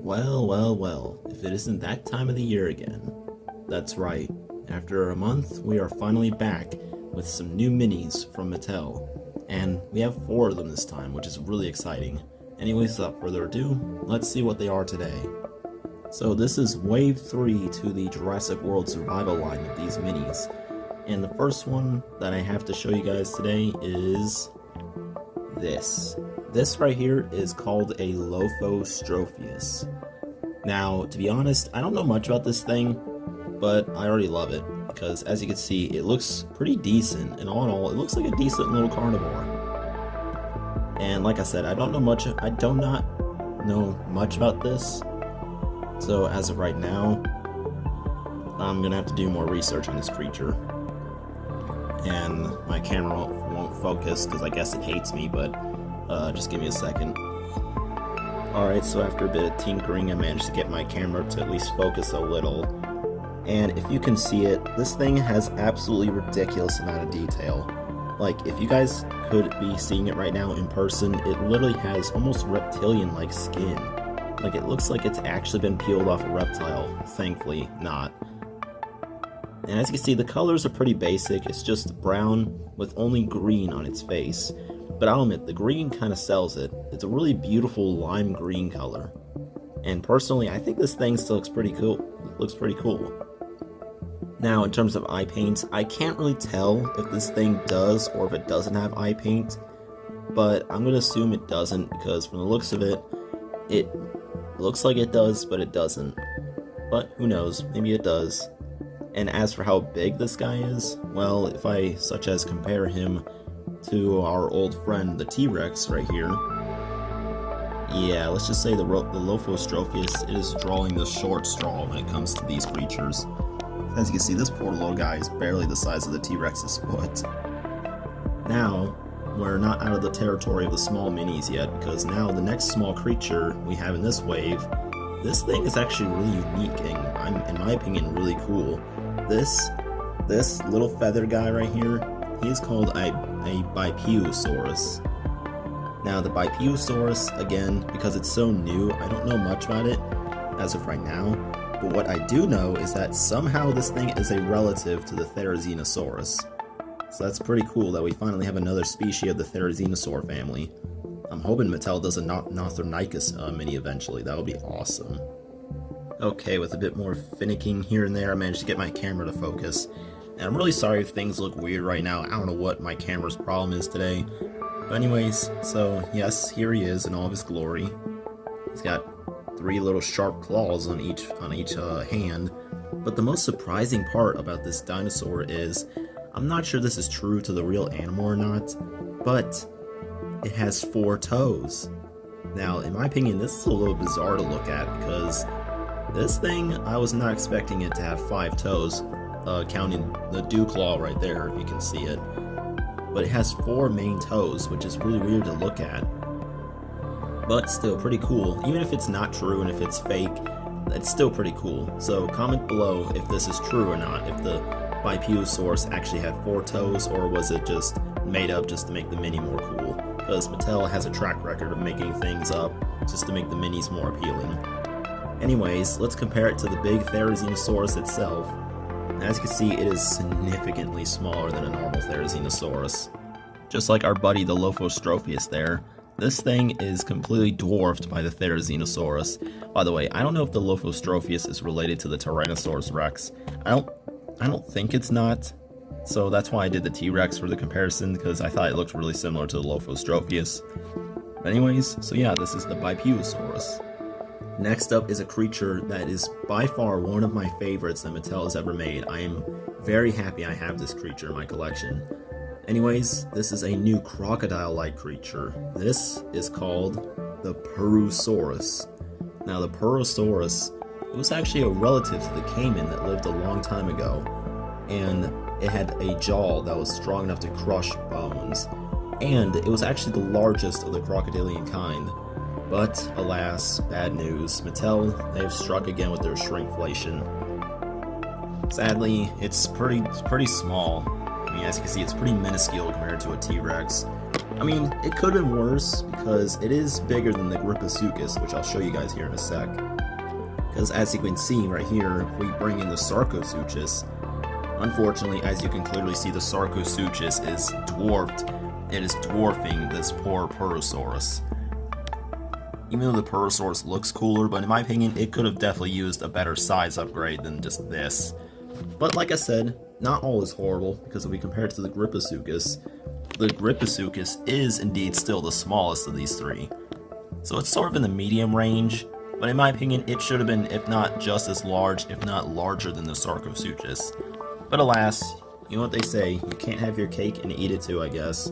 Well, if it isn't that time of the year again. That's right, after a month, we are finally back with some new minis from Mattel. And we have 4 of them this time, which is really exciting. Anyways, without further ado, let's see what they are today. So this is Wave 3 to the Jurassic World Survival line of these minis. And the first one that I have to show you guys today is this. This right here is called a lophostropheus. Now, to be honest, I don't know much about this thing, but I already love it, because as you can see, it looks pretty decent, and all in all, it looks like a decent little carnivore. And like I said, I do not know much about this, so as of right now, I'm gonna have to do more research on this creature. And my camera won't focus, because I guess it hates me, but just give me a second. Alright, so after a bit of tinkering, I managed to get my camera to at least focus a little. And if you can see it, this thing has absolutely ridiculous amount of detail. Like, if you guys could be seeing it right now in person, it literally has almost reptilian-like skin. Like, it looks like it's actually been peeled off a reptile. Thankfully, not. And as you can see, the colors are pretty basic. It's just brown with only green on its face. But I'll admit, the green kind of sells it. It's a really beautiful lime green color. And personally, I think this thing still looks pretty cool. Now, in terms of eye paint, I can't really tell if this thing does or if it doesn't have eye paint. But I'm going to assume it doesn't, because from the looks of it, it looks like it does, but it doesn't. But who knows, maybe it does. And as for how big this guy is, well, if I such as compare him to our old friend the T-Rex right here, yeah, let's just say the lophostropheus is drawing the short straw when it comes to these creatures. As you can see, this poor little guy is barely the size of the T-Rex's foot. Now, we're not out of the territory of the small minis yet, because now the next small creature we have in this wave, this thing is actually really unique and, in my opinion, really cool. This little feather guy right here, he is called a beipiaosaurus. Now, the beipiaosaurus, again, because it's so new, I don't know much about it as of right now. But what I do know is that somehow this thing is a relative to the Dinosaur. So that's pretty cool that we finally have another species of the Dinosaur family. I'm hoping Mattel does a Northornicus mini eventually. That would be awesome. Okay, with a bit more finicking here and there, I managed to get my camera to focus. And I'm really sorry if things look weird right now. I don't know what my camera's problem is today. But anyways, so yes, here he is in all of his glory. He's got 3 little sharp claws on each hand. But the most surprising part about this dinosaur is, I'm not sure this is true to the real animal or not, but it has 4 toes. Now, in my opinion, this is a little bizarre to look at, because this thing, I was not expecting it to have 5 toes, counting the dew claw right there, if you can see it. But it has 4 main toes, which is really weird to look at. But still pretty cool. Even if it's not true and if it's fake, it's still pretty cool. So comment below if this is true or not, if the beipiaosaurus actually had 4 toes, or was it just made up just to make the mini more cool? Because Mattel has a track record of making things up just to make the minis more appealing. Anyways, let's compare it to the big Therizinosaurus itself. As you can see, it is significantly smaller than a normal Therizinosaurus. Just like our buddy the lophostropheus there, this thing is completely dwarfed by the Therizinosaurus. By the way, I don't know if the lophostropheus is related to the Tyrannosaurus Rex. I don't think it's not. So that's why I did the T-Rex for the comparison, because I thought it looked really similar to the lophostropheus. But anyways, so yeah, this is the beipiaosaurus. Next up is a creature that is by far one of my favorites that Mattel has ever made. I am very happy I have this creature in my collection. Anyways, this is a new crocodile-like creature. This is called the purrusaurus. Now, the purrusaurus, it was actually a relative to the caiman that lived a long time ago, and it had a jaw that was strong enough to crush bones, and it was actually the largest of the crocodilian kind. But, alas, bad news. Mattel, they've struck again with their shrinkflation. Sadly, it's pretty small. I mean, as you can see, it's pretty minuscule compared to a T-Rex. I mean, it could have been worse, because it is bigger than the Beipiaosaurus, which I'll show you guys here in a sec. Because as you can see right here, if we bring in the Sarcosuchus, unfortunately, as you can clearly see, the Sarcosuchus is dwarfed. It is dwarfing this poor Purrusaurus. Even though the Purrusaurus looks cooler, but in my opinion, it could have definitely used a better size upgrade than just this. But like I said, not all is horrible, because if we compare it to the Griposuchus is indeed still the smallest of these three. So it's sort of in the medium range, but in my opinion, it should have been, if not just as large, if not larger than the Sarcosuchus. But alas, you know what they say, you can't have your cake and eat it too, I guess.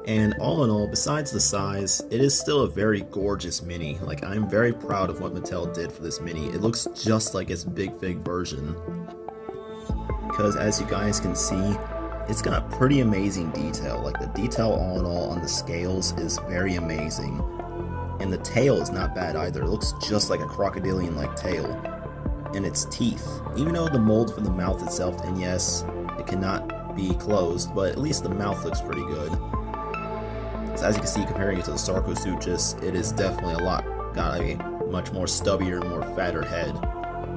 And all in all, besides the size, it is still a very gorgeous mini. Like, I'm very proud of what Mattel did for this mini. It looks just like its Big Fig version. Because as you guys can see, it's got pretty amazing detail. Like, the detail all in all on the scales is very amazing. And the tail is not bad either. It looks just like a crocodilian-like tail. And its teeth. Even though the mold for the mouth itself, and yes, it cannot be closed, but at least the mouth looks pretty good. So as you can see, comparing it to the Sarcosuchus, it is definitely got a much more stubbier, more fatter head,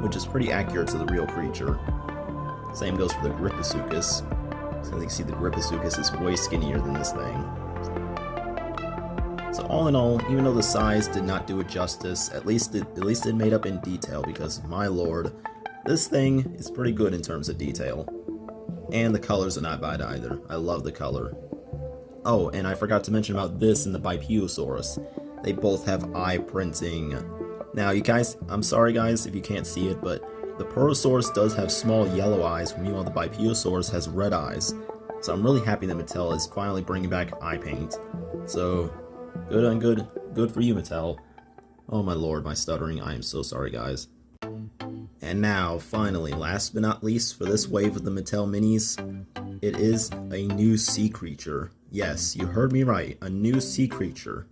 which is pretty accurate to the real creature. Same goes for the Griposuchus. So as you can see, the Griposuchus is way skinnier than this thing. So all in all, even though the size did not do it justice, at least it made up in detail, because my lord, this thing is pretty good in terms of detail. And the colors are not bad either. I love the color. Oh, and I forgot to mention about this and the beipiaosaurus. They both have eye printing. Now, you guys, I'm sorry guys if you can't see it, but the Purrusaurus does have small yellow eyes, meanwhile the beipiaosaurus has red eyes. So I'm really happy that Mattel is finally bringing back eye paint. So, good for you, Mattel. Oh my lord, my stuttering, I am so sorry guys. And now, finally, last but not least for this wave of the Mattel minis, it is a new sea creature. Yes, you heard me right, a new sea creature.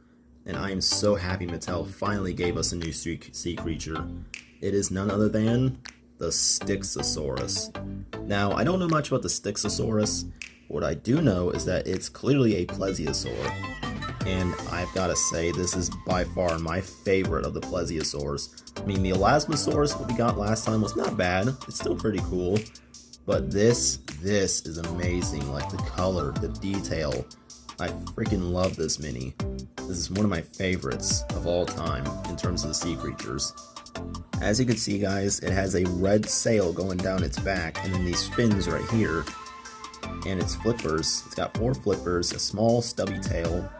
And I am so happy Mattel finally gave us a new sea creature. It is none other than the Styxosarurus. Now, I don't know much about the Styxosarurus. What I do know is that it's clearly a plesiosaur. And I've got to say, this is by far my favorite of the plesiosaurs. I mean, the Elasmosaurus, what we got last time, was not bad. It's still pretty cool. But this is amazing. Like, the color, the detail. I freaking love this mini. This is one of my favorites of all time in terms of the sea creatures. As you can see, guys, it has a red sail going down its back, and then these fins right here. And its flippers. It's got 4 flippers, a small stubby tail,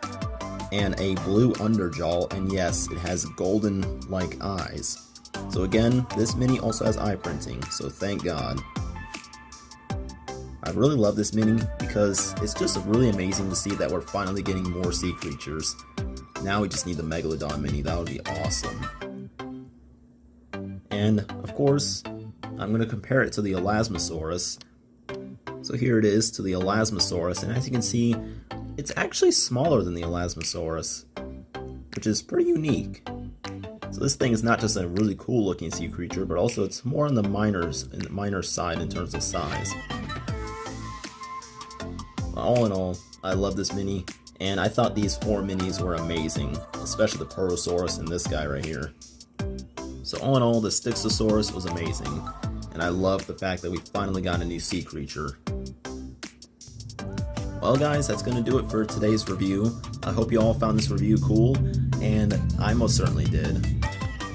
and a blue underjaw, and yes, it has golden-like eyes. So again, this mini also has eye printing, so thank God. I really love this mini because it's just really amazing to see that we're finally getting more sea creatures. Now we just need the Megalodon mini, that would be awesome. And, of course, I'm going to compare it to the Elasmosaurus. So here it is to the Elasmosaurus, and as you can see, it's actually smaller than the Elasmosaurus, which is pretty unique. So this thing is not just a really cool looking sea creature, but also it's more on the minor side in terms of size. All in all, I love this mini, and I thought these 4 minis were amazing, especially the Purrusaurus and this guy right here. So all in all, the Styxosarurus was amazing, and I love the fact that we finally got a new sea creature. Well guys, that's going to do it for today's review. I hope you all found this review cool, and I most certainly did.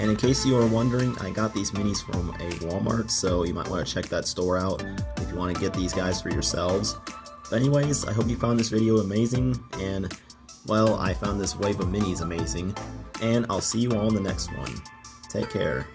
And in case you are wondering, I got these minis from a Walmart, so you might want to check that store out if you want to get these guys for yourselves. But anyways, I hope you found this video amazing, and, well, I found this wave of minis amazing, and I'll see you all in the next one. Take care.